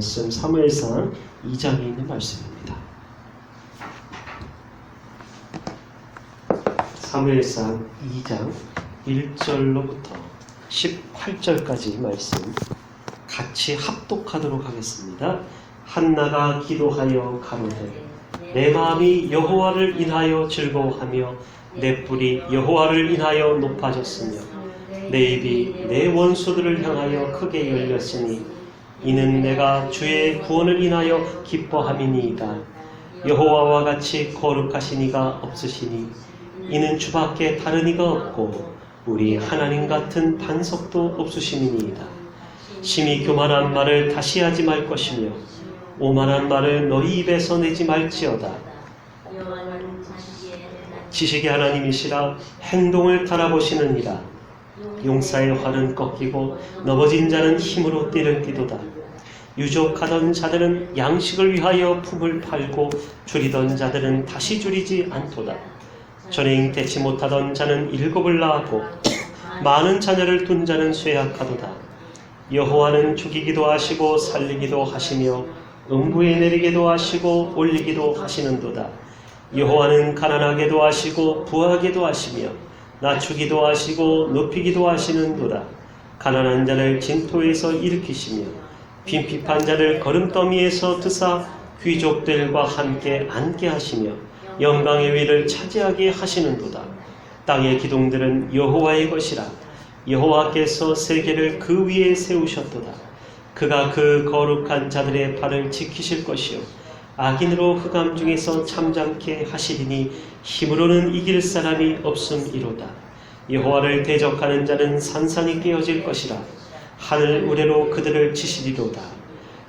말씀 사무엘상 2장에 있는 말씀입니다. 사무엘상 2장 1절로부터 18절까지 말씀 같이 합독하도록 하겠습니다. 한나가 기도하여 가로되 내 마음이 여호와를 인하여 즐거워하며 내 뿔이 여호와를 인하여 높아졌으며 내 입이 내 원수들을 향하여 크게 열렸으니 이는 내가 주의 구원을 인하여 기뻐함이니이다. 여호와와 같이 거룩하신 이가 없으시니 이는 주밖에 다른 이가 없고 우리 하나님 같은 반석도 없으심이니이다. 심히 교만한 말을 다시 하지 말 것이며 오만한 말을 너희 입에서 내지 말지어다. 지식의 하나님이시라 행동을 달아보시느니라. 용사의 활은 꺾이고 넘어진 자는 힘으로 띠를 띠도다. 유족하던 자들은 양식을 위하여 품을 팔고 줄이던 자들은 다시 줄이지 않도다. 전에 잉태치 못하던 자는 일곱을 낳고 많은 자녀를 둔 자는 쇠약하도다. 여호와는 죽이기도 하시고 살리기도 하시며 음부에 내리기도 하시고 올리기도 하시는도다. 여호와는 가난하게도 하시고 부하게도 하시며 낮추기도 하시고 높이기도 하시는도다. 가난한 자를 진토에서 일으키시며 빈핍한 자를 거름더미에서 드사 귀족들과 함께 앉게 하시며 영광의 위를 차지하게 하시는도다. 땅의 기둥들은 여호와의 것이라. 여호와께서 세계를 그 위에 세우셨도다. 그가 그 거룩한 자들의 발을 지키실 것이요 악인으로 흑암 중에서 잠잠케 하시리니 힘으로는 이길 사람이 없음이로다. 여호와를 대적하는 자는 산산이 깨어질 것이라. 하늘 우레로 그들을 치시리로다.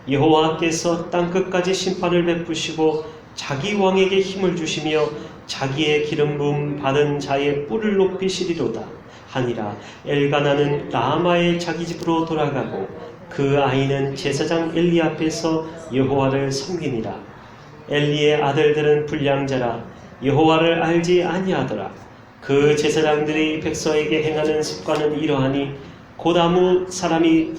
여호와께서 땅끝까지 심판을 베푸시고 자기 왕에게 힘을 주시며 자기의 기름 부음 받은 자의 뿔을 높이시리로다 하니라. 엘가나는 라마의 자기 집으로 돌아가고 그 아이는 제사장 엘리 앞에서 여호와를 섬기니라. 엘리의 아들들은 불량자라. 여호와를 알지 아니하더라. 그 제사장들이 백성에게 행하는 습관은 이러하니 곧 아무 사람이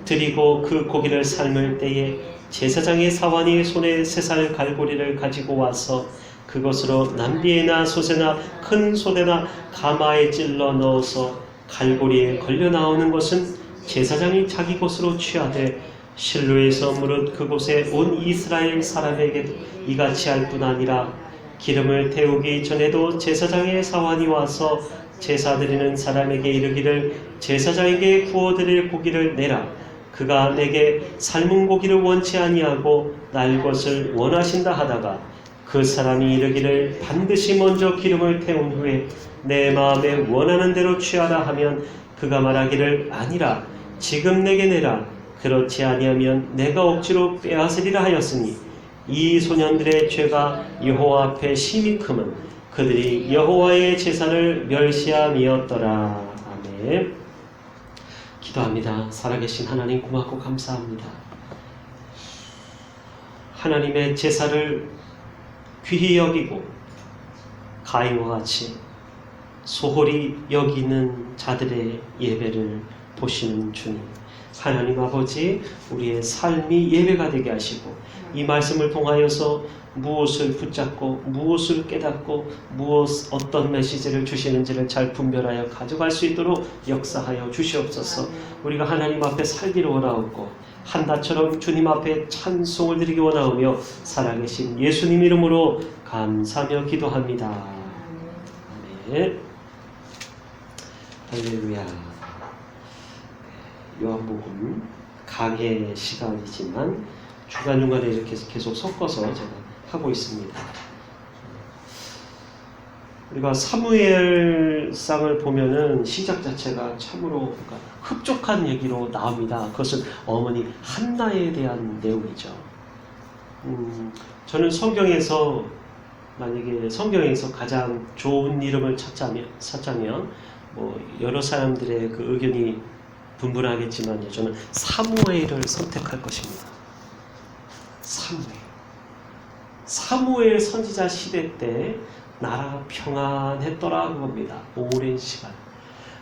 드리고 그 고기를 삶을 때에 제사장의 사환이 손에 세 살 갈고리를 가지고 와서 그것으로 남비에나 솥에나 큰 솥에나 가마에 찔러 넣어서 갈고리에 걸려 나오는 것은 제사장이 자기 것으로 취하되 실로에서 무릇 그곳에 온 이스라엘 사람에게도 이같이 할 뿐 아니라 기름을 태우기 전에도 제사장의 사환이 와서 제사 드리는 사람에게 이르기를 제사장에게 구워드릴 고기를 내라. 그가 내게 삶은 고기를 원치 아니하고 날 것을 원하신다 하다가 그 사람이 이르기를 반드시 먼저 기름을 태운 후에 내 마음에 원하는 대로 취하라 하면 그가 말하기를 아니라 지금 내게 내라. 그렇지 아니하면 내가 억지로 빼앗으리라 하였으니 이 소년들의 죄가 여호와 앞에 심히 크면 그들이 여호와의 제사를 멸시함이었더라. 아멘. 기도합니다. 살아계신 하나님 고맙고 감사합니다. 하나님의 제사를 귀히 여기고 가인과 같이 소홀히 여기는 자들의 예배를 보시는 주님, 하나님 아버지, 우리의 삶이 예배가 되게 하시고 이 말씀을 통하여서 무엇을 붙잡고 무엇을 깨닫고 어떤 메시지를 주시는지를 잘 분별하여 가져갈 수 있도록 역사하여 주시옵소서. 우리가 하나님 앞에 살기를 원하옵고 한나처럼 주님 앞에 찬송을 드리기 원하오며 살아계신 예수님 이름으로 감사하며 기도합니다. 아멘. 할렐루야. 요한복음 강해 시간이지만 중간중간에 이렇게 계속 섞어서 제가 하고 있습니다. 우리가 사무엘상을 보면은 시작 자체가 참으로 흡족한 얘기로 나옵니다. 그것은 어머니 한나에 대한 내용이죠. 저는 성경에서 만약에 성경에서 가장 좋은 이름을 찾자면 뭐 여러 사람들의 그 의견이 분분하겠지만 저는 사무엘을 선택할 것입니다. 사무엘 선지자 시대 때 나라가 평안했더라 그겁니다. 오랜 시간.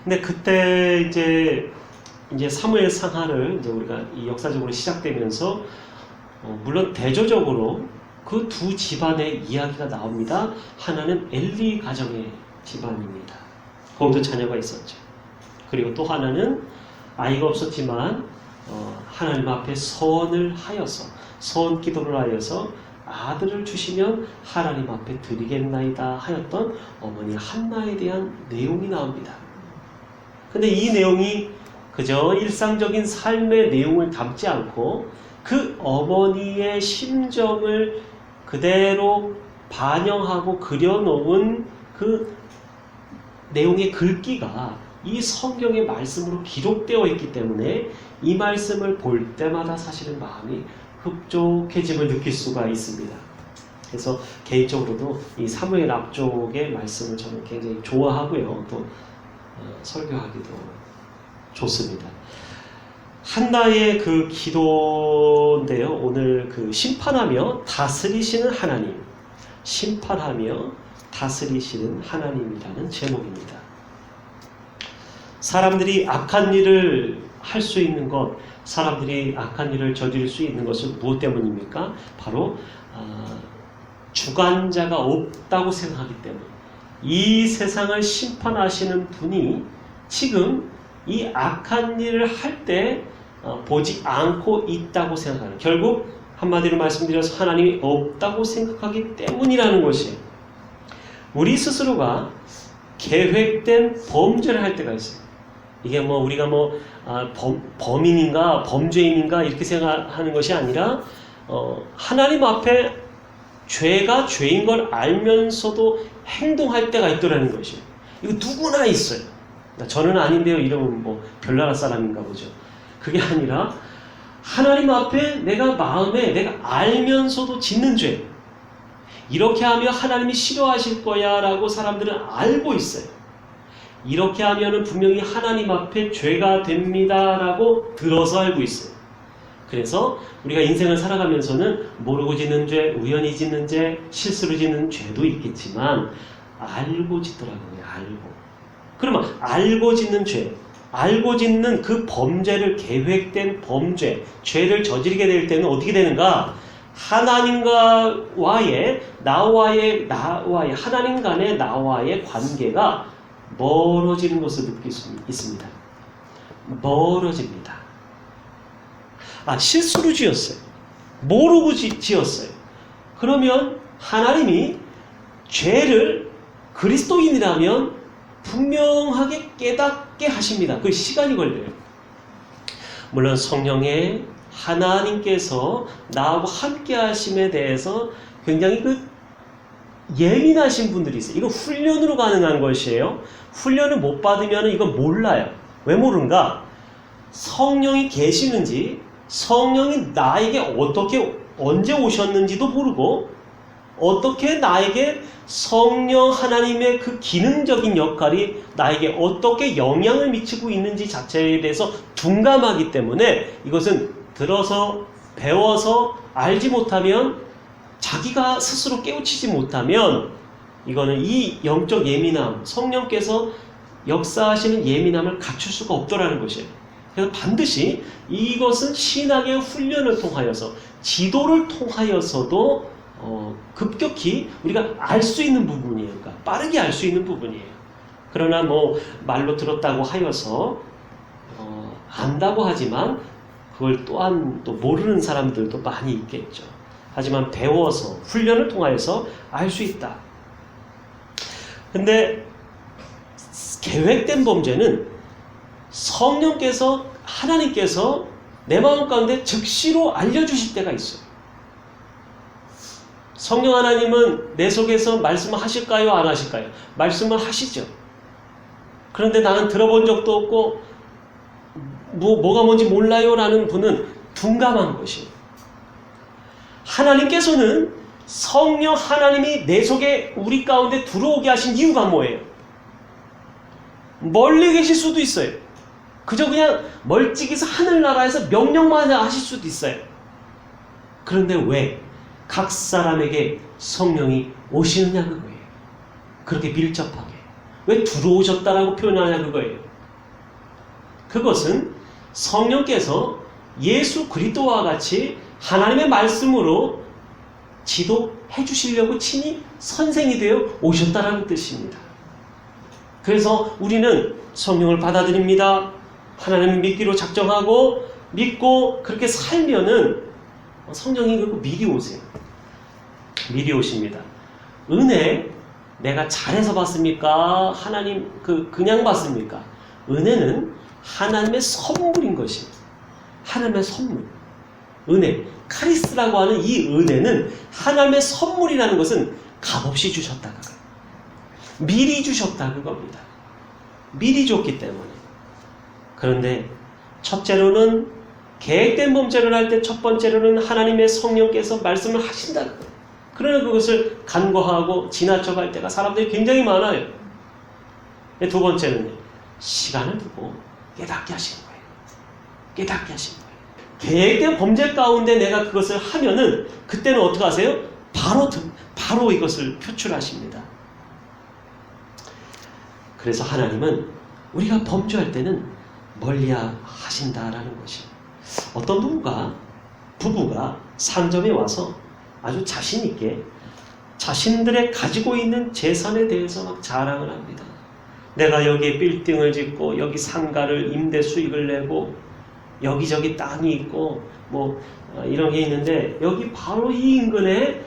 근데 그때 이제 이제 사무엘 상하를 이제 우리가 이 역사적으로 시작되면서 물론 대조적으로 그 두 집안의 이야기가 나옵니다. 하나는 엘리 가정의 집안입니다. 거기도 자녀가 있었죠. 그리고 또 하나는 아이가 없었지만 하나님 앞에 서원을 하여서 서원 기도를 하여서 아들을 주시면 하나님 앞에 드리겠나이다 하였던 어머니 한나에 대한 내용이 나옵니다. 근데 이 내용이 그저 일상적인 삶의 내용을 담지 않고 그 어머니의 심정을 그대로 반영하고 그려놓은 그 내용의 글귀가 이 성경의 말씀으로 기록되어 있기 때문에 이 말씀을 볼 때마다 사실은 마음이 흡족해짐을 느낄 수가 있습니다. 그래서 개인적으로도 이 사무엘 앞쪽의 말씀을 저는 굉장히 좋아하고요. 또 설교하기도 좋습니다. 한나의 그 기도인데요. 오늘 그 심판하며 다스리시는 하나님, 심판하며 다스리시는 하나님이라는 제목입니다. 사람들이 악한 일을 할 수 있는 것, 사람들이 악한 일을 저지를 수 있는 것은 무엇 때문입니까? 바로 주관자가 없다고 생각하기 때문에 이 세상을 심판하시는 분이 지금 이 악한 일을 할 때 보지 않고 있다고 생각하는, 결국 한마디로 말씀드려서 하나님이 없다고 생각하기 때문이라는 것이에요. 우리 스스로가 계획된 범죄를 할 때가 있어요. 이게 뭐 우리가 범인인가 범죄인인가 이렇게 생각하는 것이 아니라 하나님 앞에 죄가 죄인 걸 알면서도 행동할 때가 있더라는 것이에요. 이거 누구나 있어요. 저는 아닌데요. 이러면 뭐 별나라 사람인가 보죠. 그게 아니라 하나님 앞에 내가 마음에 내가 알면서도 짓는 죄, 이렇게 하면 하나님이 싫어하실 거야 라고 사람들은 알고 있어요. 이렇게 하면은 분명히 하나님 앞에 죄가 됩니다 라고 들어서 알고 있어요. 그래서 우리가 인생을 살아가면서는 모르고 짓는 죄, 우연히 짓는 죄, 실수로 짓는 죄도 있겠지만 알고 짓더라고요. 알고. 그러면 알고 짓는 죄, 알고 짓는 그 범죄를, 계획된 범죄, 죄를 저지르게 될 때는 어떻게 되는가? 하나님과의 나와의 하나님 간의 나와의 관계가 멀어지는 것을 느낄 수 있습니다. 멀어집니다. 실수로 지었어요. 모르고 지었어요. 그러면 하나님이 죄를 그리스도인이라면 분명하게 깨닫게 하십니다. 그 시간이 걸려요. 물론 성령의 하나님께서 나하고 함께 하심에 대해서 굉장히 예민하신 분들이 있어요. 이건 훈련으로 가능한 것이에요. 훈련을 못 받으면 이건 몰라요. 왜 모르는가? 성령이 계시는지, 성령이 나에게 어떻게 언제 오셨는지도 모르고, 어떻게 나에게 성령 하나님의 그 기능적인 역할이 나에게 어떻게 영향을 미치고 있는지 자체에 대해서 둔감하기 때문에 이것은 들어서 배워서 알지 못하면, 자기가 스스로 깨우치지 못하면 이거는 이 영적 예민함, 성령께서 역사하시는 예민함을 갖출 수가 없더라는 것이에요. 그래서 반드시 이것은 신학의 훈련을 통하여서, 지도를 통하여서도 급격히 우리가 알 수 있는 부분이에요. 그러니까 빠르게 알 수 있는 부분이에요. 그러나 말로 들었다고 하여서 안다고 하지만 그걸 또한 또 모르는 사람들도 많이 있겠죠. 하지만 배워서 훈련을 통하여서 알 수 있다. 근데 계획된 범죄는 성령께서, 하나님께서 내 마음 가운데 즉시로 알려주실 때가 있어요. 성령 하나님은 내 속에서 말씀하실까요? 안 하실까요? 말씀을 하시죠. 그런데 나는 들어본 적도 없고 뭐가 뭔지 몰라요 라는 분은 둔감한 것이에요. 하나님께서는, 성령 하나님이 내 속에, 우리 가운데 들어오게 하신 이유가 뭐예요? 멀리 계실 수도 있어요. 그저 그냥 멀찍이서 하늘나라에서 명령만 하실 수도 있어요. 그런데 왜 각 사람에게 성령이 오시느냐 그거예요. 그렇게 밀접하게 왜 들어오셨다라고 표현하냐 그거예요. 그것은 성령께서 예수 그리스도와 같이 하나님의 말씀으로 지도해 주시려고 친히 선생이 되어 오셨다라는 뜻입니다. 그래서 우리는 성령을 받아들입니다. 하나님을 믿기로 작정하고 믿고 그렇게 살면은 성령이 미리 오세요. 미리 오십니다. 은혜 내가 잘해서 받습니까? 하나님 그냥 받습니까? 은혜는 하나님의 선물인 것입니다. 하나님의 선물. 은혜, 카리스라고 하는 이 은혜는 하나님의 선물이라는 것은 값없이 주셨다 그거예요. 미리 주셨다 그겁니다. 미리 줬기 때문에. 그런데 첫째로는 계획된 범죄를 할 때 첫 번째로는 하나님의 성령께서 말씀을 하신다 그거예요. 그러나 그것을 간과하고 지나쳐갈 때가 사람들이 굉장히 많아요. 두 번째는 시간을 두고 깨닫게 하시는 거예요. 깨닫게 하시는 거예요. 계획된 범죄 가운데 내가 그것을 하면은 그때는 어떻게 하세요? 바로 이것을 표출하십니다. 그래서 하나님은 우리가 범죄할 때는 멀리 하신다라는 것이. 어떤 부부가 상점에 와서 아주 자신 있게 자신들의 가지고 있는 재산에 대해서 막 자랑을 합니다. 내가 여기에 빌딩을 짓고 여기 상가를 임대 수익을 내고 여기저기 땅이 있고 뭐 이런 게 있는데 여기 바로 이 인근에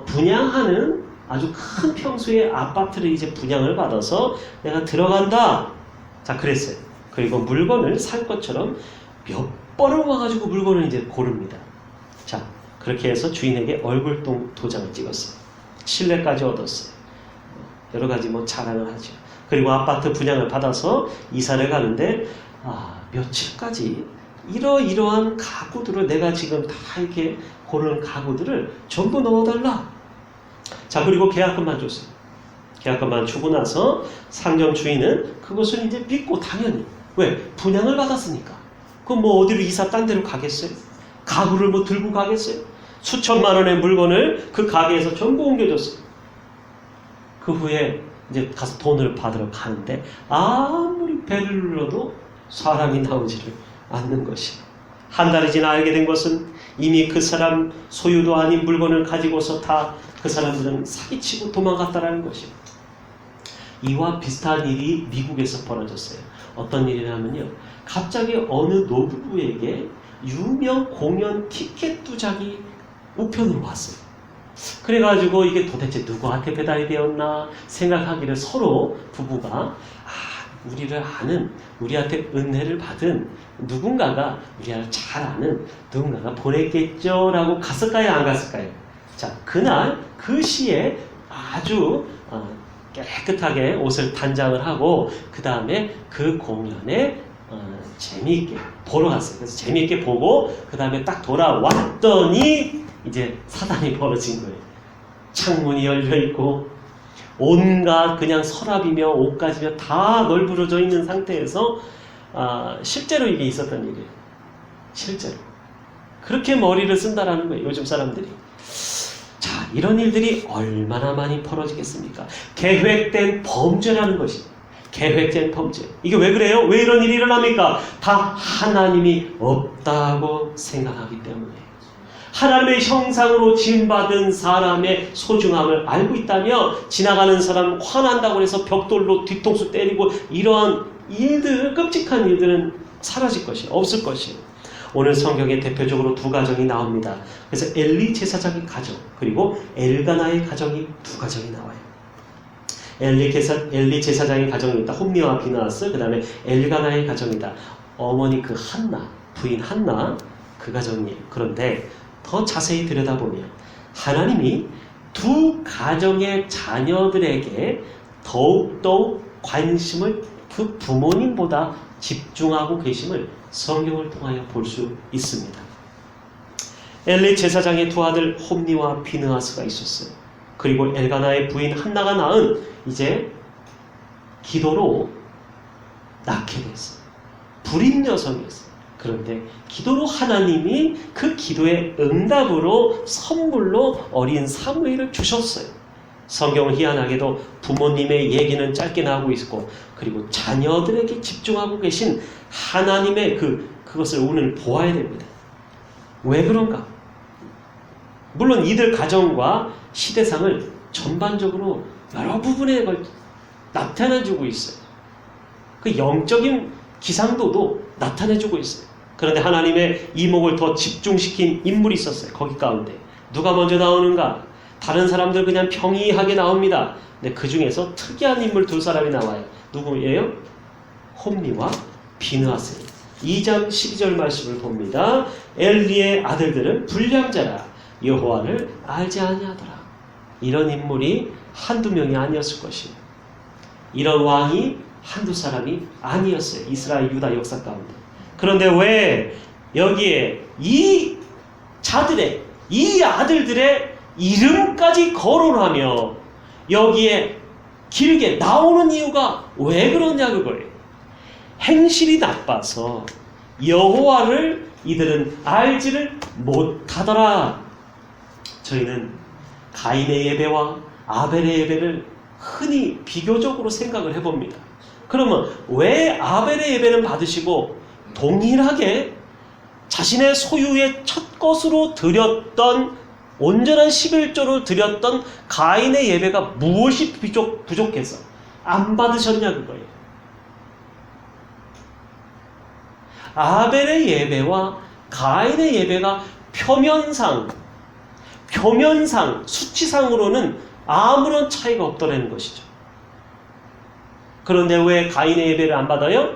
분양하는 아주 큰 평수의 아파트를 이제 분양을 받아서 내가 들어간다. 자, 그랬어요. 그리고 물건을 살 것처럼 몇 번을 와가지고 물건을 이제 고릅니다. 자, 그렇게 해서 주인에게 얼굴 도장을 찍었어요. 신뢰까지 얻었어요. 여러 가지 뭐 자랑을 하죠. 그리고 아파트 분양을 받아서 이사를 가는데 며칠까지 이러이러한 가구들을 내가 지금 다 이렇게 고른 가구들을 전부 넣어달라. 자, 그리고 계약금만 줬어요. 계약금만 주고 나서 상점 주인은 그것을 이제 믿고 당연히 왜? 분양을 받았으니까. 그럼 뭐 어디로 이사 딴 데로 가겠어요? 가구를 뭐 들고 가겠어요? 수천만 원의 물건을 그 가게에서 전부 옮겨줬어요. 그 후에 이제 가서 돈을 받으러 가는데 아무리 배를 눌러도 사람이 나오지를 않는 것이. 한 달이 지나 알게 된 것은 이미 그 사람 소유도 아닌 물건을 가지고서 다 그 사람들은 사기치고 도망갔다라는 것입니다. 이와 비슷한 일이 미국에서 벌어졌어요. 어떤 일이냐면요. 갑자기 어느 노부부에게 유명 공연 티켓 2장이 우편으로 왔어요. 그래가지고 이게 도대체 누구한테 배달이 되었나 생각하기를 서로 부부가 우리를 아는, 우리한테 은혜를 받은 누군가가 우리를 잘 아는 누군가가 보냈겠죠 라고 갔을까요? 안 갔을까요? 자, 그날 그 시에 아주 깨끗하게 옷을 단장을 하고 그 다음에 그 공연에 재미있게 보러 갔어요. 그래서 재미있게 보고 그 다음에 딱 돌아왔더니 이제 사단이 벌어진 거예요. 창문이 열려있고 온갖 그냥 서랍이며 옷가지며 다 널브러져 있는 상태에서 실제로 이게 있었던 일이에요. 실제로. 그렇게 머리를 쓴다라는 거예요. 요즘 사람들이. 자, 이런 일들이 얼마나 많이 벌어지겠습니까? 계획된 범죄라는 것이. 계획된 범죄. 이게 왜 그래요? 왜 이런 일이 일어납니까? 다 하나님이 없다고 생각하기 때문에. 하나님의 형상으로 지음받은 사람의 소중함을 알고 있다며 지나가는 사람 화난다고 해서 벽돌로 뒤통수 때리고 이러한 일들, 끔찍한 일들은 사라질 것이 없을 것이에요. 오늘 성경에 대표적으로 두 가정이 나옵니다. 그래서 엘리 제사장의 가정 그리고 엘가나의 가정이 두 가정이 나와요. 엘리 제사장의 가정이다. 홈리와 비나스, 그 다음에 엘가나의 가정이다. 어머니 그 한나, 부인 한나 그 가정이에요. 그런데 더 자세히 들여다보면 하나님이 두 가정의 자녀들에게 더욱더욱 관심을 그 부모님보다 집중하고 계심을 성경을 통하여 볼 수 있습니다. 엘리 제사장의 두 아들 홈리와 비느하스가 있었어요. 그리고 엘가나의 부인 한나가 낳은 이제 기도로 낳게 됐어요. 불임 여성이었어요. 그런데 기도로 하나님이 그 기도의 응답으로 선물로 어린 사무엘을 주셨어요. 성경은 희한하게도 부모님의 얘기는 짧게 나오고 있고 그리고 자녀들에게 집중하고 계신 하나님의 그것을 오늘 보아야 됩니다. 왜 그런가? 물론 이들 가정과 시대상을 전반적으로 여러 부분에 나타내주고 있어요. 그 영적인 기상도도 나타내주고 있어요. 그런데 하나님의 이목을 더 집중시킨 인물이 있었어요. 거기 가운데 누가 먼저 나오는가? 다른 사람들 그냥 평이하게 나옵니다. 근데 그 중에서 특이한 인물 두 사람이 나와요. 누구예요? 홈리와 비느하스. 2장 12절 말씀을 봅니다. 엘리의 아들들은 불량자라 여호와를 알지 아니하더라. 이런 인물이 한두 명이 아니었을 것이에요. 이런 왕이 한두 사람이 아니었어요. 이스라엘 유다 역사 가운데. 그런데 왜 여기에 이 자들의 이 아들들의 이름까지 거론하며 여기에 길게 나오는 이유가 왜 그러냐 그거예요. 행실이 나빠서 여호와를 이들은 알지를 못하더라. 저희는 가인의 예배와 아벨의 예배를 흔히 비교적으로 생각을 해봅니다. 그러면 왜 아벨의 예배는 받으시고 동일하게 자신의 소유의 첫 것으로 드렸던 온전한 11조를 드렸던 가인의 예배가 무엇이 부족해서 안 받으셨냐 그거예요. 아벨의 예배와 가인의 예배가 표면상 수치상으로는 아무런 차이가 없더라는 것이죠. 그런데 왜 가인의 예배를 안 받아요?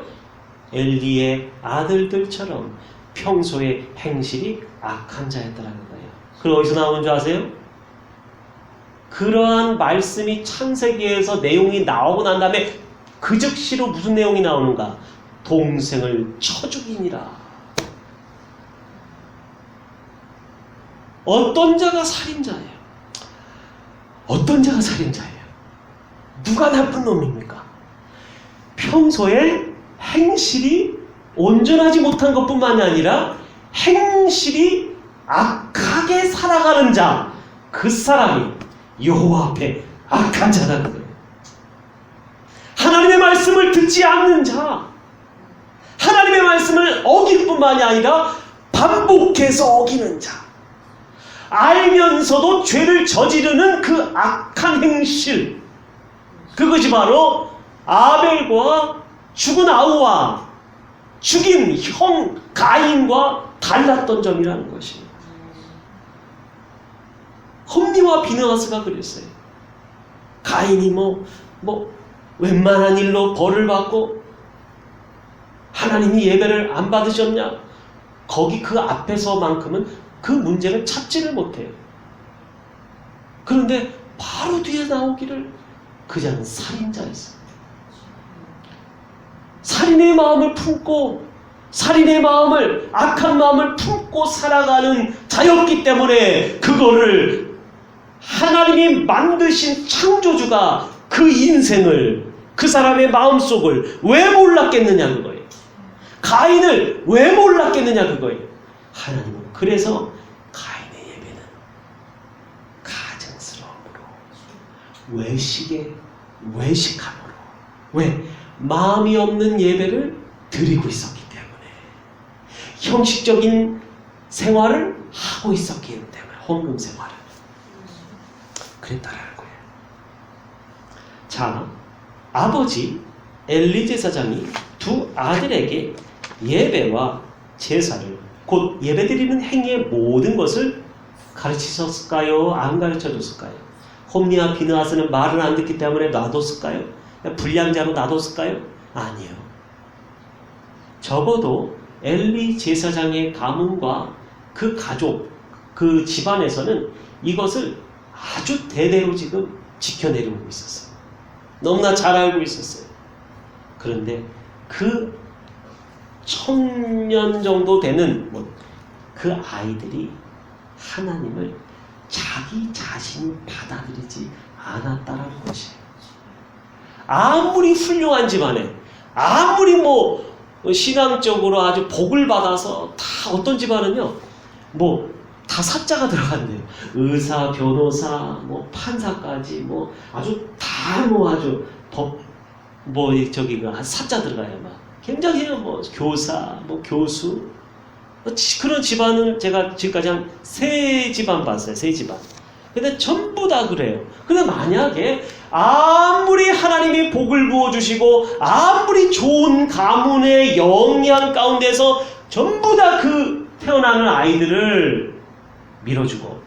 엘리의 아들들처럼 평소에 행실이 악한 자였다라는 거예요. 그럼 어디서 나오는 줄 아세요? 그러한 말씀이 창세기에서 내용이 나오고 난 다음에 그 즉시로 무슨 내용이 나오는가? 동생을 쳐 죽이니라. 어떤 자가 살인자예요? 어떤 자가 살인자예요? 누가 나쁜 놈입니까? 평소에 행실이 온전하지 못한 것뿐만이 아니라 행실이 악하게 살아가는 자, 그 사람이 여호와 앞에 악한 자라는 거예요. 하나님의 말씀을 듣지 않는 자, 하나님의 말씀을 어길 뿐만이 아니라 반복해서 어기는 자, 알면서도 죄를 저지르는 그 악한 행실, 그것이 바로 아벨과 죽은 아우와 죽인 형 가인과 달랐던 점이라는 것입니다. 홈리와 비느하스가 그랬어요. 가인이 웬만한 일로 벌을 받고 하나님이 예배를 안 받으셨냐? 거기 그 앞에서만큼은 그 문제를 찾지를 못해요. 그런데 바로 뒤에 나오기를 그자는 살인자였어요. 살인의 마음을 품고 악한 마음을 품고 살아가는 자였기 때문에 그거를 하나님이 만드신 창조주가 그 인생을, 그 사람의 마음속을 왜 몰랐겠느냐 그거예요. 가인을 왜 몰랐겠느냐 그거예요. 하나님은 그래서 가인의 예배는 가증스러움으로, 외식함으로, 왜? 마음이 없는 예배를 드리고 있었기 때문에, 형식적인 생활을 하고 있었기 때문에, 헌금 생활을 그랬다라는 거예요. 자, 아버지 엘리 제사장이 두 아들에게 예배와 제사를, 곧 예배드리는 행위의 모든 것을 가르치셨을까요? 안 가르쳐줬을까요? 홈리와 비느하스는 말을 안 듣기 때문에 놔뒀을까요? 불량자로 놔뒀을까요? 아니요. 적어도 엘리 제사장의 가문과 그 가족, 그 집안에서는 이것을 아주 대대로 지금 지켜내려오고 있었어요. 너무나 잘 알고 있었어요. 그런데 그 1000년 정도 되는 그 아이들이 하나님을 자기 자신이 받아들이지 않았다라는 것이에요. 아무리 훌륭한 집안에, 아무리 신앙적으로 아주 복을 받아서 다 어떤 집안은요, 다 다 사자가 들어간대요. 의사, 변호사, 뭐 판사까지 뭐 아주 다 뭐 아주 법 뭐 저기 그 사자 들어가요. 막 굉장히 뭐 교사, 뭐 교수 그런 집안을 제가 지금까지 한 3집안 봤어요. 3집안. 근데 전부 다 그래요. 근데 만약에 아무리 하나님이 복을 부어주시고 아무리 좋은 가문의 영양 가운데서 전부 다 그 태어나는 아이들을 밀어주고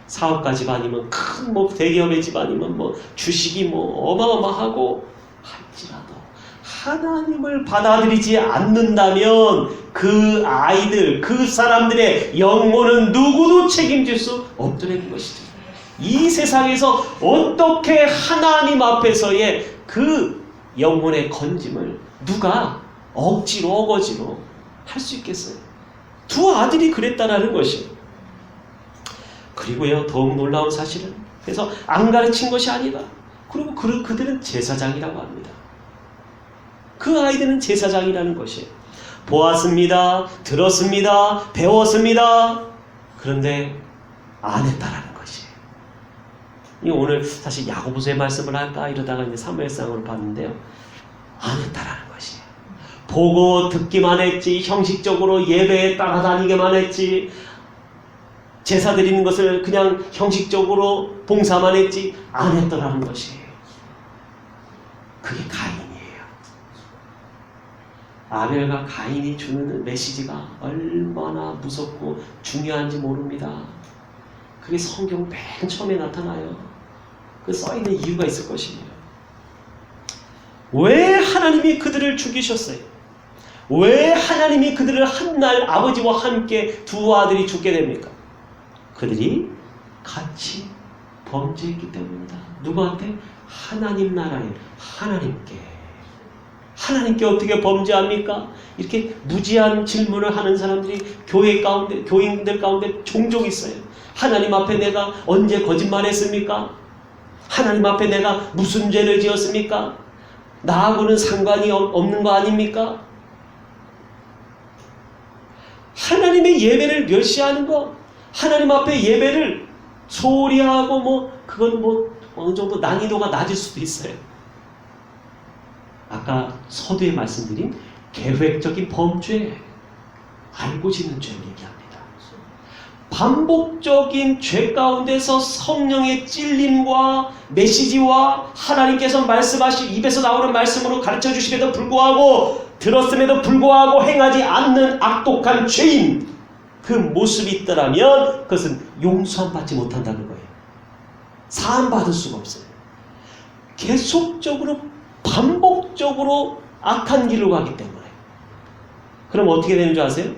사업가 집안이면 큰 뭐 대기업의 집안이면 뭐 주식이 뭐 어마어마하고 할지라도 하나님을 받아들이지 않는다면 그 아이들, 그 사람들의 영혼은 누구도 책임질 수 없더라는 것이죠. 이 세상에서 어떻게 하나님 앞에서의 그 영혼의 건짐을 누가 억지로 어거지로 할 수 있겠어요? 2 아들이 그랬다라는 것이. 그리고요, 더욱 놀라운 사실은, 그래서 안 가르친 것이 아니라, 그리고 그들은 제사장이라고 합니다. 그 아이들은 제사장이라는 것이에요. 보았습니다. 들었습니다. 배웠습니다. 그런데 안 했다라는 것이에요. 오늘 사실 야고보서의 말씀을 할까 이러다가 이제 사무엘상으로 봤는데요. 안 했다라는 것이에요. 보고 듣기만 했지, 형식적으로 예배에 따라다니기만 했지, 제사 드리는 것을 그냥 형식적으로 봉사만 했지 안 했더라는 것이에요. 그게 가인이에요. 아벨과 가인이 주는 메시지가 얼마나 무섭고 중요한지 모릅니다. 그게 성경 맨 처음에 나타나요. 그 써있는 이유가 있을 것입니다. 왜 하나님이 그들을 죽이셨어요? 왜 하나님이 그들을 한날 아버지와 함께 2 아들이 죽게 됩니까? 그들이 같이 범죄했기 때문입니다. 누구한테? 하나님 나라에, 하나님께 어떻게 범죄합니까? 이렇게 무지한 질문을 하는 사람들이 교회 가운데, 교인들 가운데 종종 있어요. 하나님 앞에 내가 언제 거짓말했습니까? 하나님 앞에 내가 무슨 죄를 지었습니까? 나하고는 상관이 없는 거 아닙니까? 하나님의 예배를 멸시하는 거, 하나님 앞에 예배를 소홀히 하고 그건 어느 정도 난이도가 낮을 수도 있어요. 아까 서두에 말씀드린 계획적인 범죄, 알고 짓는 죄를 얘기합니다. 반복적인 죄 가운데서 성령의 찔림과 메시지와 하나님께서 말씀하신 입에서 나오는 말씀으로 가르쳐 주심에도 불구하고 들었음에도 불구하고 행하지 않는 악독한 죄인, 그 모습이 있더라면 그것은 용서함 받지 못한다는 거예요. 사함 받을 수가 없어요. 계속적으로 반복적으로 악한 길로 가기 때문에. 그럼 어떻게 되는 줄 아세요?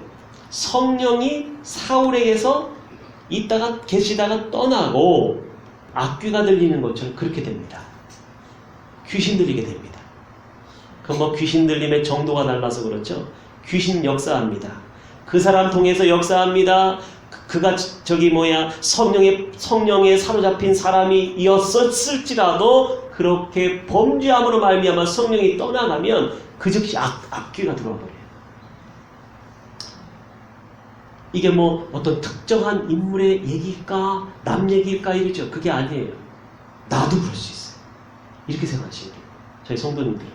성령이 사울에게서 있다가 계시다가 떠나고 악귀가 들리는 것처럼 그렇게 됩니다. 귀신 들리게 됩니다. 그 귀신 들림의 정도가 달라서 그렇죠. 귀신 역사합니다. 그 사람 통해서 역사합니다. 그가 성령에 사로잡힌 사람이었을지라도 그렇게 범죄함으로 말미암아 성령이 떠나가면 그 즉시 악귀가 들어와 버려요. 이게 어떤 특정한 인물의 얘기일까, 남 얘기일까 이러죠. 그게 아니에요. 나도 그럴 수 있어요. 이렇게 생각하시면 돼요. 저희 성도님들.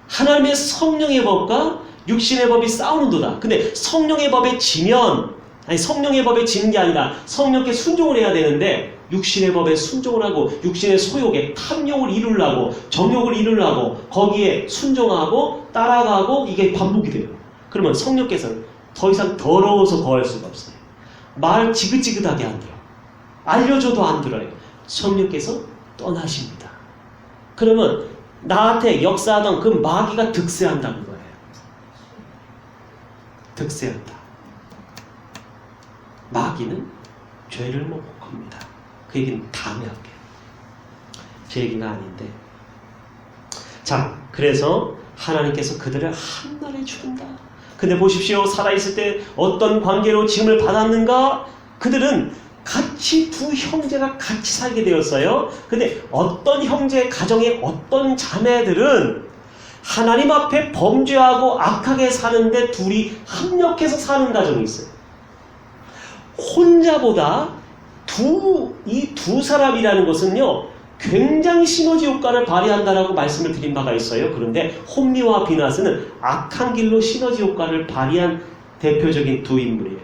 하나님의 성령의 법과 육신의 법이 싸우는도다. 근데 성령의 법에 지면, 성령의 법에 지는 게 아니라 성령께 순종을 해야 되는데 육신의 법에 순종을 하고 육신의 소욕에 탐욕을 이루려고 정욕을 이루려고 거기에 순종하고 따라가고 이게 반복이 돼요. 그러면 성령께서는 더 이상 더러워서 거할 수가 없어요. 말 지긋지긋하게 안 들어. 알려줘도 안 들어요. 성령께서 떠나십니다. 그러면 나한테 역사하던 그 마귀가 득세한다는 거예요. 득세한다. 마귀는 죄를 못 겁니다. 그 얘기는 다음에 할게요. 제 얘기가 아닌데. 자, 그래서 하나님께서 그들을 한날에 죽인다. 근데 보십시오. 살아있을 때 어떤 관계로 지음을 받았는가? 그들은 같이 2 형제가 같이 살게 되었어요. 근데 어떤 형제 가정의 어떤 자매들은 하나님 앞에 범죄하고 악하게 사는데 둘이 합력해서 사는 가정이 있어요. 혼자보다 이 두 사람이라는 것은요, 굉장히 시너지 효과를 발휘한다라고 말씀을 드린 바가 있어요. 그런데 홈리와 비나스는 악한 길로 시너지 효과를 발휘한 대표적인 두 인물이에요.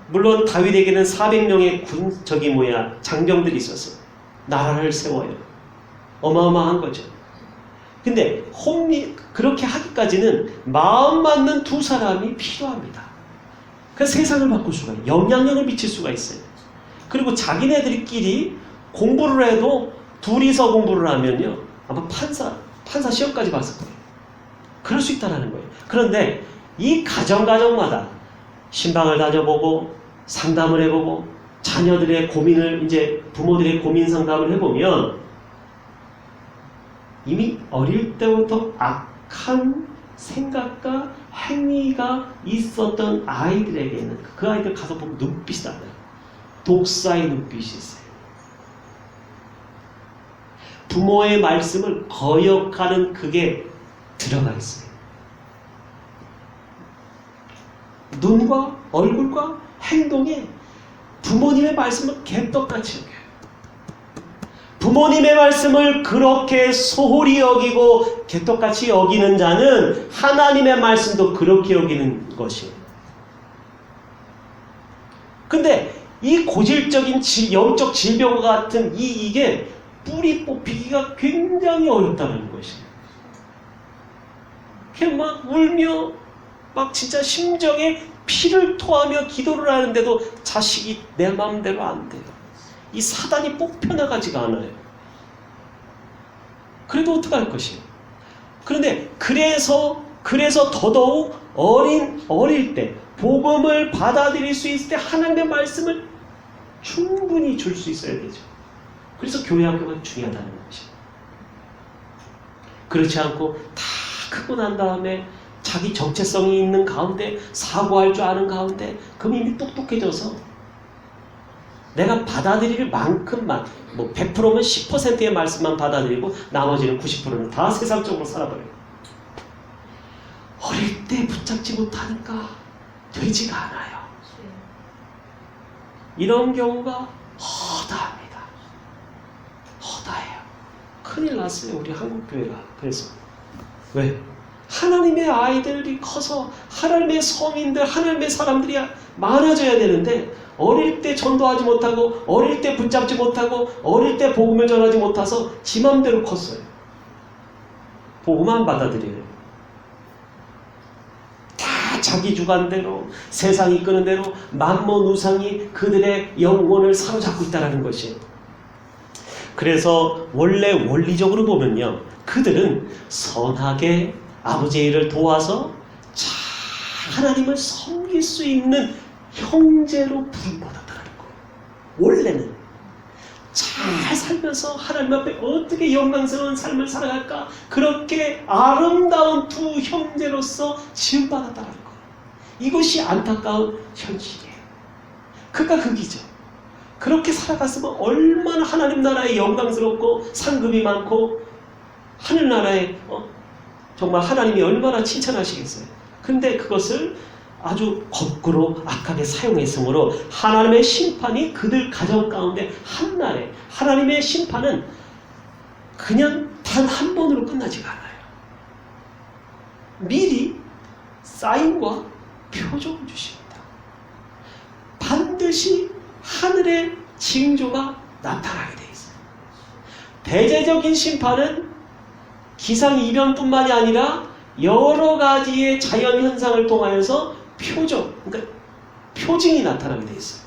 물론 다윗에게는 400명의 장병들이 있었어요. 나라를 세워요. 어마어마한 거죠. 근데 그렇게 하기까지는 마음 맞는 두 사람이 필요합니다. 그래서 세상을 바꿀 수가 있어요. 영향력을 미칠 수가 있어요. 그리고 자기네들끼리 공부를 해도 둘이서 공부를 하면요, 아마 판사 시험까지 봤을 거예요. 그럴 수 있다는 거예요. 그런데 이 가정마다 신방을 다녀보고 상담을 해보고 자녀들의 고민을 이제 부모들의 고민 상담을 해보면 이미 어릴 때부터 악한 생각과 행위가 있었던 아이들에게는 그 아이들 가서 보면 눈빛이 달라요. 독사의 눈빛이 있어요. 부모의 말씀을 거역하는 그게 들어가 있어요. 눈과 얼굴과 행동에 부모님의 말씀을 개떡같이 여겨요. 부모님의 말씀을 그렇게 소홀히 여기고 개떡같이 여기는 자는 하나님의 말씀도 그렇게 여기는 것이에요. 근데 이 고질적인 영적 질병과 같은 이게 뿌리 뽑히기가 굉장히 어렵다는 것이에요. 그냥 막 울며 막 진짜 심정에 피를 토하며 기도를 하는데도 자식이 내 마음대로 안 돼요. 이 사단이 뽑혀나가지가 않아요. 그래도 어떡할 것이에요. 그런데 그래서 더더욱 어릴 때 복음을 받아들일 수 있을 때 하나님의 말씀을 충분히 줄 수 있어야 되죠. 그래서 교회 학교가 중요하다는 것이죠. 그렇지 않고 다 크고 난 다음에 자기 정체성이 있는 가운데 사고할 줄 아는 가운데 그럼 이미 똑똑해져서 내가 받아들일 만큼만 100%면 10%의 말씀만 받아들이고 나머지는 90%는 다 세상적으로 살아버려요. 어릴 때 붙잡지 못하니까 되지가 않아요. 이런 경우가 허다합니다. 허다해요. 큰일 났어요. 우리 한국교회가. 그래서 왜? 하나님의 아이들이 커서 하나님의 성인들, 하나님의 사람들이 많아져야 되는데 어릴 때 전도하지 못하고 어릴 때 붙잡지 못하고 어릴 때 복음을 전하지 못해서 지 맘대로 컸어요. 복음만 받아들여요. 다 자기 주관대로 세상이 이끄는 대로 만몬 우상이 그들의 영혼을 사로잡고 있다는 것이에요. 그래서 원래 원리적으로 보면요, 그들은 선하게 아버지의 일을 도와서 하나님을 섬길 수 있는 형제로 부름받았다는 거예요. 원래는 잘 살면서 하나님 앞에 어떻게 영광스러운 삶을 살아갈까, 그렇게 아름다운 두 형제로서 지음받았다는 거예요. 이것이 안타까운 현실이에요. 그가 극이죠. 그렇게 살아갔으면 얼마나 하나님 나라에 영광스럽고 상급이 많고 하늘나라에 정말 하나님이 얼마나 칭찬하시겠어요. 근데 그것을 아주 거꾸로 악하게 사용했으므로 하나님의 심판이 그들 가정 가운데 한날에, 하나님의 심판은 그냥 단 한 번으로 끝나지가 않아요. 미리 사인과 표적을 주십니다. 반드시 하늘의 징조가 나타나게 되어 있어요. 대제적인 심판은 기상이변뿐만이 아니라 여러 가지의 자연현상을 통하여서 그러니까 표징이 나타나게 되어 있어요.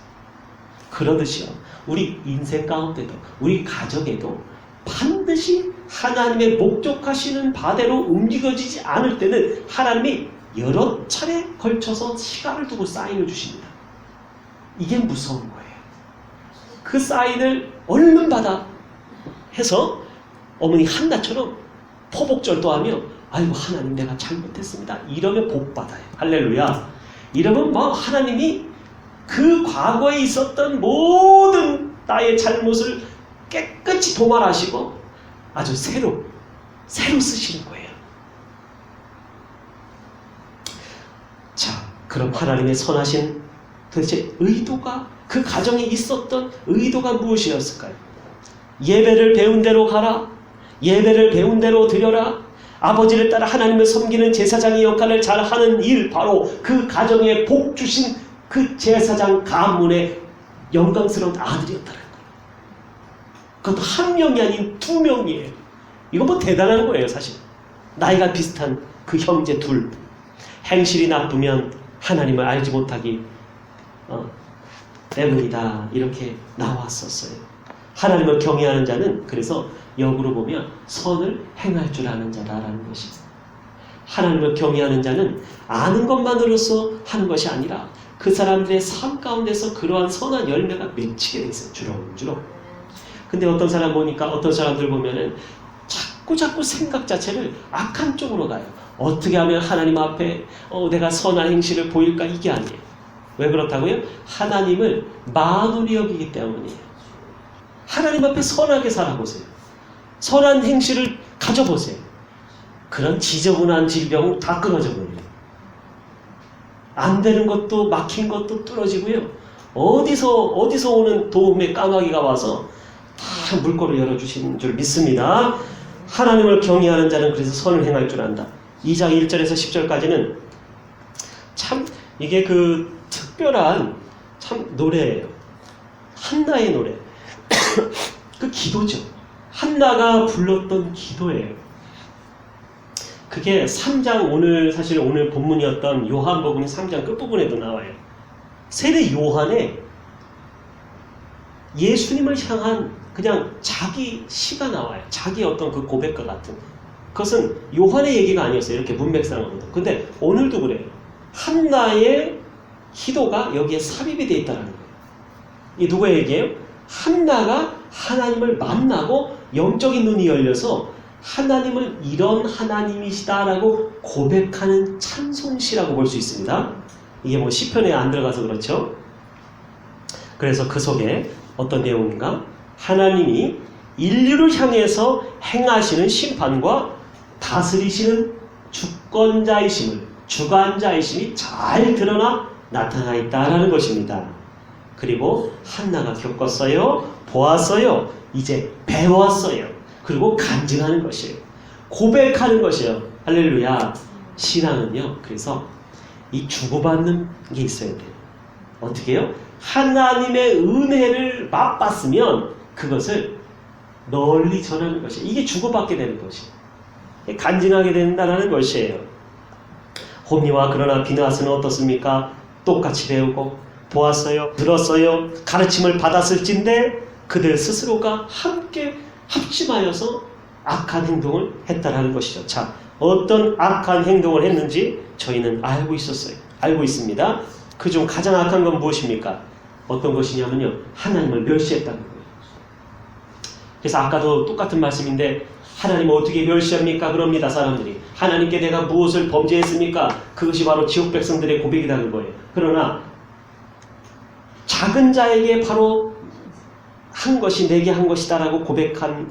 그러듯이요, 우리 인생 가운데도, 우리 가정에도 반드시 하나님의 목적하시는 바대로 움직여지지 않을 때는 하나님이 여러 차례 걸쳐서 시간을 두고 사인을 주십니다. 이게 무서운 거예요. 그 사인을 얼른 받아 해서 어머니 한나처럼 포복절도하며 아이고 하나님 내가 잘못했습니다 이러면 복받아요. 할렐루야. 이러면 하나님이 그 과거에 있었던 모든 나의 잘못을 깨끗이 도말하시고 아주 새로 쓰시는 거예요. 자, 그럼 하나님의 선하신 도대체 의도가, 그 가정에 있었던 의도가 무엇이었을까요? 예배를 배운 대로 가라. 예배를 배운 대로 드려라. 아버지를 따라 하나님을 섬기는 제사장의 역할을 잘하는 일, 바로 그 가정에 복 주신 그 제사장 가문의 영광스러운 아들이었다는 거예요. 그것도 한 명이 아닌 두 명이에요. 이거 뭐 대단한 거예요, 사실. 나이가 비슷한 그 형제 둘. 행실이 나쁘면 하나님을 알지 못하기 때문이다, 이렇게 나왔었어요. 하나님을 경외하는 자는 그래서 역으로 보면 선을 행할 줄 아는 자다라는 것이 있어요. 하나님을 경외하는 자는 아는 것만으로서 하는 것이 아니라 그 사람들의 삶 가운데서 그러한 선한 열매가 맺히게 돼 있어요. 주렁주렁. 근데 어떤 사람 보니까, 어떤 사람들 보면은 자꾸 생각 자체를 악한 쪽으로 가요. 어떻게 하면 하나님 앞에 내가 선한 행실을 보일까, 이게 아니에요. 왜 그렇다고요? 하나님을 만으로 여기기 때문이에요. 하나님 앞에 선하게 살아보세요. 선한 행실을 가져보세요. 그런 지저분한 질병은 다 끊어져 버려요. 안 되는 것도, 막힌 것도 뚫어지고요. 어디서 오는 도움의 까마귀가 와서 다 물꼬를 열어주시는 줄 믿습니다. 하나님을 경외하는 자는 그래서 선을 행할 줄 안다. 2장 1절에서 10절까지는 참 이게 그 특별한 참 노래예요. 한나의 노래. 그 기도죠. 한나가 불렀던 기도예요. 그게 3장, 사실 오늘 본문이었던 요한복음 3장 끝부분에도 나와요. 세례 요한의 예수님을 향한 그냥 자기 시가 나와요. 자기 어떤 그 고백과 같은. 그것은 요한의 얘기가 아니었어요. 이렇게 문맥상으로도. 근데 오늘도 그래요. 한나의 기도가 여기에 삽입이 되어 있다는 거예요. 이 누구의 얘기예요? 한나가 하나님을 만나고 영적인 눈이 열려서 하나님을 이런 하나님이시다라고 고백하는 찬송시라고 볼 수 있습니다. 이게 뭐 시편에 안 들어가서 그렇죠. 그래서 그 속에 어떤 내용인가? 하나님이 인류를 향해서 행하시는 심판과 다스리시는 주관자이심이 잘 드러나 나타나 있다라는 것입니다. 그리고 한나가 겪었어요. 보았어요. 이제 배웠어요. 그리고 간증하는 것이에요. 고백하는 것이에요. 할렐루야. 신앙은요. 그래서 이 주고받는 게 있어야 돼요. 어떻게 해요? 하나님의 은혜를 맛봤으면 그것을 널리 전하는 것이에요. 이게 주고받게 되는 것이에요. 간증하게 된다는 것이에요. 홈리와 그러나 비느하스는 어떻습니까? 똑같이 배우고 보았어요. 들었어요. 가르침을 받았을진데 그들 스스로가 함께 합심하여서 악한 행동을 했다라는 것이죠. 자, 어떤 악한 행동을 했는지 저희는 알고 있었어요. 알고 있습니다. 그중 가장 악한 건 무엇입니까? 어떤 것이냐면요. 하나님을 멸시했다는 거예요. 그래서 아까도 똑같은 말씀인데 하나님을 어떻게 멸시합니까? 그럽니다. 사람들이. 하나님께 내가 무엇을 범죄했습니까? 그것이 바로 지옥 백성들의 고백이라는 거예요. 그러나 작은 자에게 바로 한 것이 내게 한 것이다라고 고백한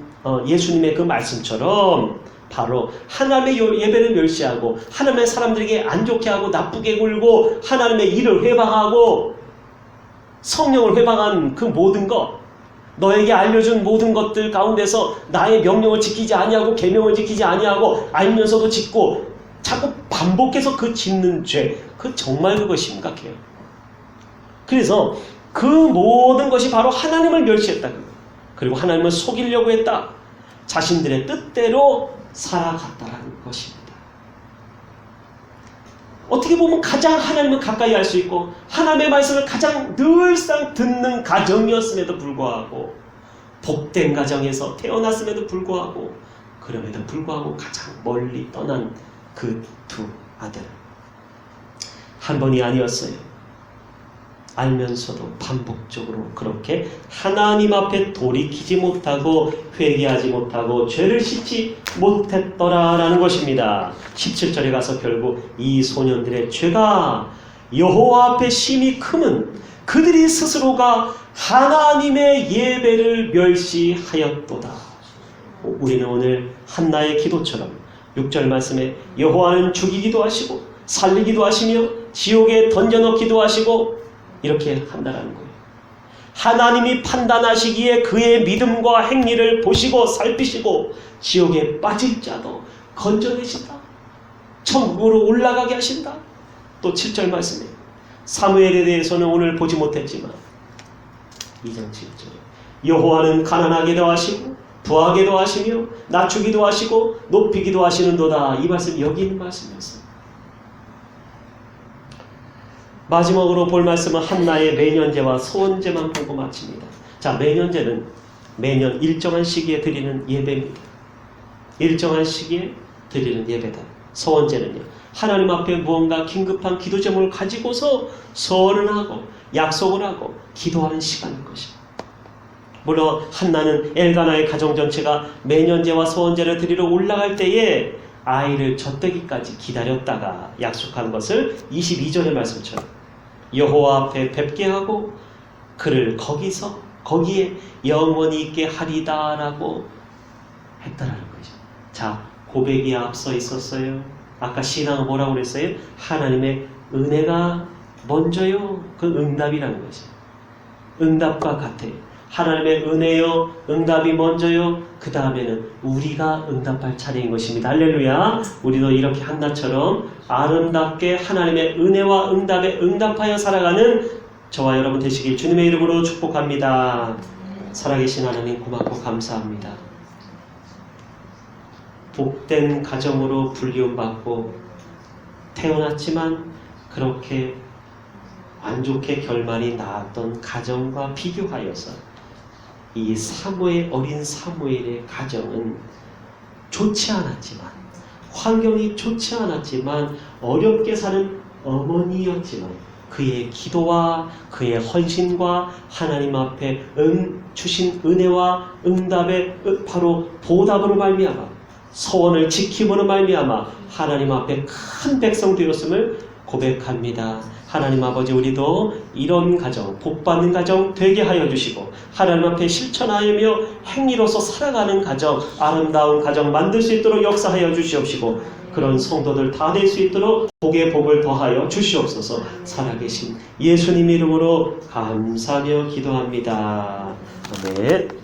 예수님의 그 말씀처럼 바로 하나님의 예배를 멸시하고 하나님의 사람들에게 안 좋게 하고 나쁘게 굴고 하나님의 일을 회방하고 성령을 회방한 그 모든 것, 너에게 알려준 모든 것들 가운데서 나의 명령을 지키지 아니하고 계명을 지키지 아니하고 알면서도 짓고 자꾸 반복해서 그 짓는 죄, 그 정말 그거 심각해요. 그래서 그 모든 것이 바로 하나님을 멸시했다. 그리고 하나님을 속이려고 했다. 자신들의 뜻대로 살아갔다는 것입니다. 어떻게 보면 가장 하나님을 가까이 할 수 있고 하나님의 말씀을 가장 늘상 듣는 가정이었음에도 불구하고 복된 가정에서 태어났음에도 불구하고 그럼에도 불구하고 가장 멀리 떠난 그 두 아들. 한 번이 아니었어요. 알면서도 반복적으로 그렇게 하나님 앞에 돌이키지 못하고 회개하지 못하고 죄를 씻지 못했더라라는 것입니다. 17절에 가서 결국 이 소년들의 죄가 여호와 앞에 심히 크면 그들이 스스로가 하나님의 예배를 멸시하였도다. 우리는 오늘 한나의 기도처럼 6절 말씀에 여호와는 죽이기도 하시고 살리기도 하시며 지옥에 던져넣기도 하시고 이렇게 한다는 거예요. 하나님이 판단하시기에 그의 믿음과 행위를 보시고 살피시고 지옥에 빠질 자도 건져내신다. 천국으로 올라가게 하신다. 또 7절 말씀에 사무엘에 대해서는 오늘 보지 못했지만 2장 7절에 여호와는 가난하게도 하시고 부하게도 하시며 낮추기도 하시고 높이기도 하시는도다. 이 말씀 여기 있는 말씀이었어요. 마지막으로 볼 말씀은 한나의 매년제와 소원제만 보고 마칩니다. 자, 매년제는 매년 일정한 시기에 드리는 예배입니다. 일정한 시기에 드리는 예배다. 소원제는요, 하나님 앞에 무언가 긴급한 기도 제목을 가지고서 소원을 하고 약속을 하고 기도하는 시간인 것입니다. 물론 한나는 엘가나의 가정 전체가 매년제와 소원제를 드리러 올라갈 때에 아이를 젖되기까지 기다렸다가 약속한 것을 22절의 말씀처럼 여호와 앞에 뵙게 하고 그를 거기에 영원히 있게 하리다라고 했다라는 거죠. 자, 고백이 앞서 있었어요. 아까 신앙은 뭐라고 그랬어요? 하나님의 은혜가 먼저요. 그 응답이라는 거죠. 응답과 같아요. 하나님의 은혜요, 응답이 먼저요. 그 다음에는 우리가 응답할 차례인 것입니다. 할렐루야. 우리도 이렇게 한나처럼 아름답게 하나님의 은혜와 응답에 응답하여 살아가는 저와 여러분 되시길 주님의 이름으로 축복합니다. 살아계신 하나님 고맙고 감사합니다. 복된 가정으로 불리움받고 태어났지만 그렇게 안 좋게 결말이 나왔던 가정과 비교하여서 이 어린 사무엘의 가정은 좋지 않았지만, 환경이 좋지 않았지만, 어렵게 사는 어머니였지만 그의 기도와 그의 헌신과 하나님 앞에 주신 은혜와 응답의 바로 보답으로 말미암아 소원을 지킴으로 말미암아 하나님 앞에 큰 백성 되었음을 고백합니다. 하나님 아버지, 우리도 이런 가정, 복받는 가정 되게 하여 주시고 하나님 앞에 실천하며 행위로서 살아가는 가정, 아름다운 가정 만들 수 있도록 역사하여 주시옵시고 그런 성도들 다 될 수 있도록 복의 복을 더하여 주시옵소서. 살아계신 예수님 이름으로 감사하며 기도합니다. 아멘.